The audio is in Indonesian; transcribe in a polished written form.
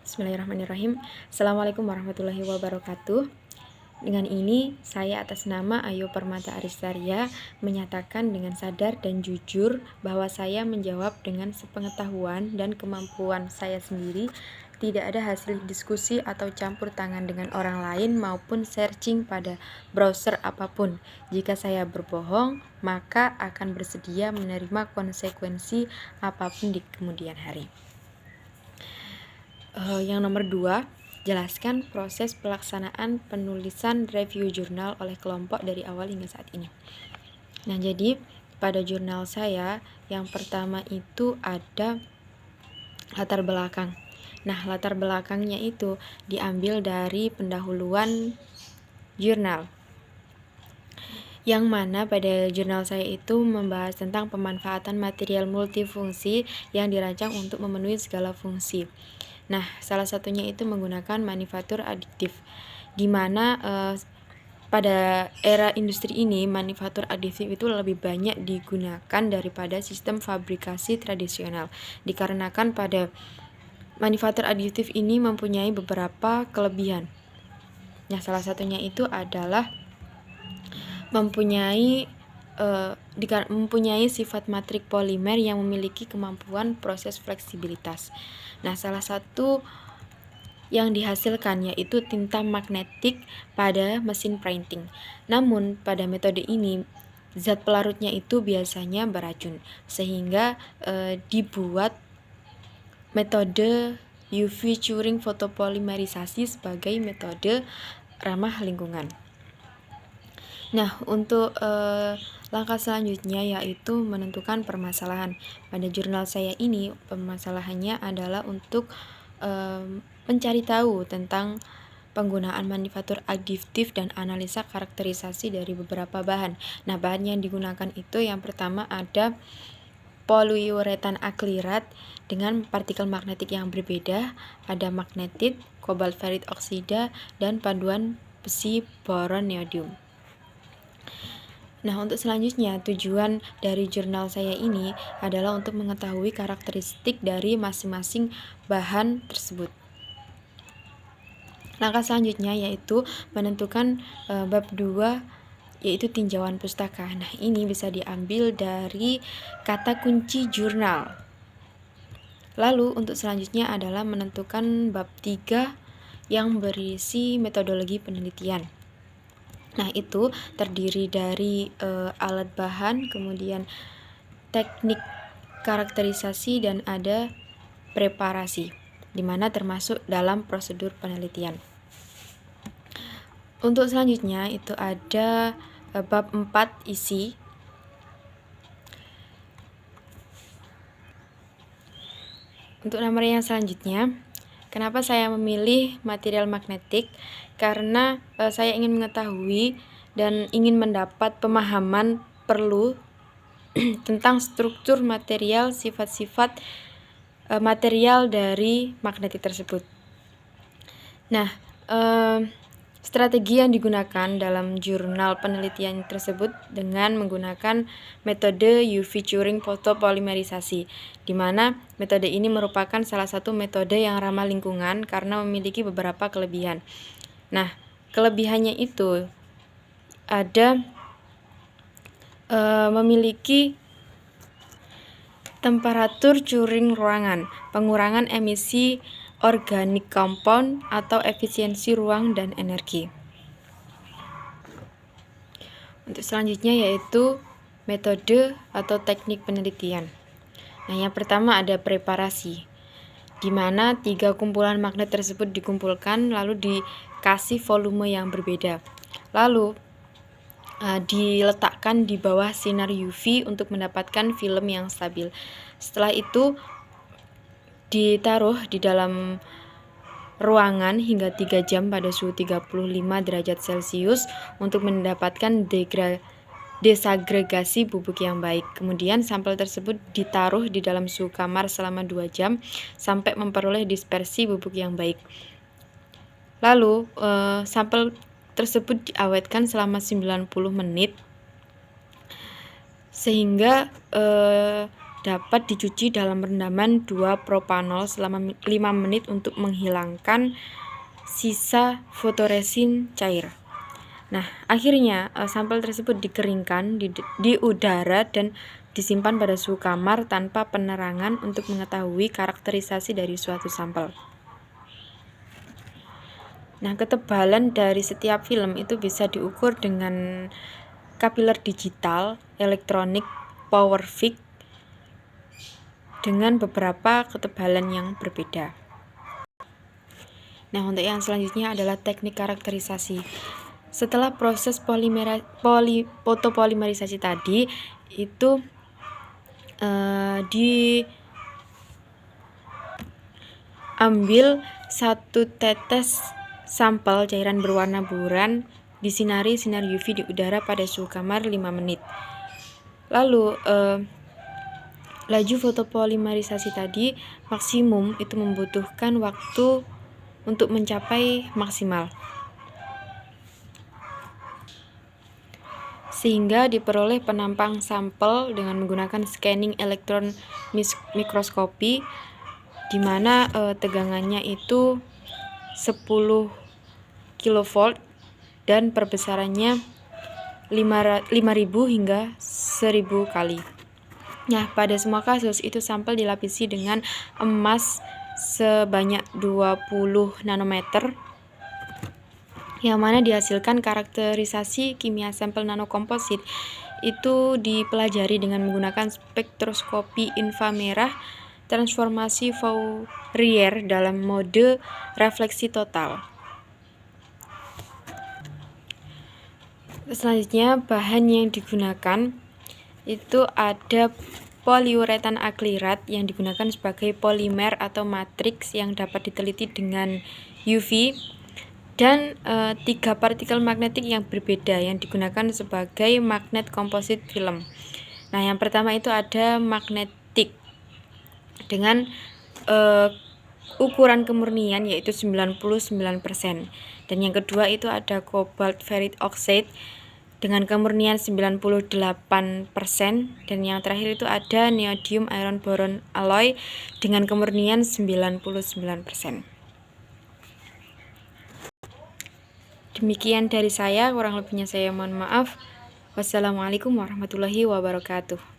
Bismillahirrahmanirrahim. Assalamualaikum warahmatullahi wabarakatuh. Dengan ini, saya atas nama Ayu Permata Aristaria menyatakan dengan sadar dan jujur bahwa saya menjawab dengan sepengetahuan dan kemampuan saya sendiri, tidak ada hasil diskusi atau campur tangan dengan orang lain maupun searching pada browser apapun. Jika saya berbohong, maka akan bersedia menerima konsekuensi apapun di kemudian hari. Yang nomor 2, jelaskan proses pelaksanaan penulisan review jurnal oleh kelompok dari awal hingga saat ini. Nah, jadi pada jurnal saya yang pertama itu ada latar belakang. Nah, latar belakangnya itu diambil dari pendahuluan jurnal, yang mana pada jurnal saya itu membahas tentang pemanfaatan material multifungsi yang dirancang untuk memenuhi segala fungsi. Nah, salah satunya itu menggunakan manufaktur aditif, di mana pada era industri ini manufaktur aditif itu lebih banyak digunakan daripada sistem fabrikasi tradisional, dikarenakan pada manufaktur aditif ini mempunyai beberapa kelebihan. Nah, salah satunya itu adalah mempunyai sifat matrik polimer yang memiliki kemampuan proses fleksibilitas. Nah, salah satu yang dihasilkan yaitu tinta magnetik pada mesin printing. Namun, pada metode ini zat pelarutnya itu biasanya beracun, sehingga dibuat metode UV curing fotopolimerisasi sebagai metode ramah lingkungan. Nah, untuk langkah selanjutnya yaitu menentukan permasalahan. Pada jurnal saya ini, permasalahannya adalah untuk mencari tahu tentang penggunaan manufaktur aditif dan analisa karakterisasi dari beberapa bahan. Nah, bahan yang digunakan itu yang pertama ada poliuretan akrilat dengan partikel magnetik yang berbeda, ada magnetit, kobalt ferit oksida, dan paduan besi boron neodymium. Nah, untuk selanjutnya, tujuan dari jurnal saya ini adalah untuk mengetahui karakteristik dari masing-masing bahan tersebut. Langkah selanjutnya yaitu menentukan bab 2, yaitu tinjauan pustaka. Nah, ini bisa diambil dari kata kunci jurnal. Lalu, untuk selanjutnya adalah menentukan bab 3 yang berisi metodologi penelitian. Nah, itu terdiri dari alat bahan, kemudian teknik karakterisasi, dan ada preparasi, di mana termasuk dalam prosedur penelitian. Untuk selanjutnya itu ada bab 4 isi. Untuk nomor yang selanjutnya, kenapa saya memilih material magnetik? Karena saya ingin mengetahui dan ingin mendapat pemahaman perlu tentang struktur material, sifat-sifat material dari magnetik tersebut. Nah, strategi yang digunakan dalam jurnal penelitian tersebut dengan menggunakan metode UV curing fotopolimerisasi, di mana metode ini merupakan salah satu metode yang ramah lingkungan karena memiliki beberapa kelebihan. Nah, kelebihannya itu ada memiliki temperatur curing ruangan, pengurangan emisi organic compound atau efisiensi ruang dan energi. Untuk selanjutnya yaitu metode atau teknik penelitian. Nah, yang pertama ada preparasi, di mana 3 kumpulan magnet tersebut dikumpulkan lalu dikasih volume yang berbeda. Lalu diletakkan di bawah sinar UV untuk mendapatkan film yang stabil. Setelah itu ditaruh di dalam ruangan hingga 3 jam pada suhu 35 derajat Celcius untuk mendapatkan desagregasi bubuk yang baik. Kemudian sampel tersebut ditaruh di dalam suhu kamar selama 2 jam sampai memperoleh dispersi bubuk yang baik. Lalu sampel tersebut diawetkan selama 90 menit sehingga dapat dicuci dalam rendaman 2-propanol selama 5 menit untuk menghilangkan sisa fotoresin cair. Nah, akhirnya sampel tersebut dikeringkan di udara dan disimpan pada suhu kamar tanpa penerangan untuk mengetahui karakterisasi dari suatu sampel. Nah, ketebalan dari setiap film itu bisa diukur dengan kapiler digital, elektronik, power fix dengan beberapa ketebalan yang berbeda. Nah, untuk yang selanjutnya adalah teknik karakterisasi. Setelah proses fotopolimerisasi tadi itu diambil 1 tetes sampel cairan berwarna buram disinari sinar UV di udara pada suhu kamar 5 menit. Lalu laju fotopolimerisasi tadi maksimum itu membutuhkan waktu untuk mencapai maksimal, sehingga diperoleh penampang sampel dengan menggunakan scanning elektron mikroskopi di mana tegangannya itu 10 kV dan perbesarannya 5.000 hingga 1.000 kali. Nah, pada semua kasus itu sampel dilapisi dengan emas sebanyak 20 nanometer yang mana dihasilkan karakterisasi kimia sampel nanokomposit itu dipelajari dengan menggunakan spektroskopi inframerah transformasi Fourier dalam mode refleksi total. Selanjutnya, bahan yang digunakan itu ada poliuretan akrilat yang digunakan sebagai polimer atau matriks yang dapat diteliti dengan UV, dan 3 partikel magnetik yang berbeda yang digunakan sebagai magnet komposit film. Nah, yang pertama itu ada magnetik dengan ukuran kemurnian yaitu 99%. Dan yang kedua itu ada cobalt ferrite oxide dengan kemurnian 98%, dan yang terakhir itu ada neodymium iron boron alloy dengan kemurnian 99%. Demikian dari saya, kurang lebihnya saya mohon maaf. Wassalamualaikum warahmatullahi wabarakatuh.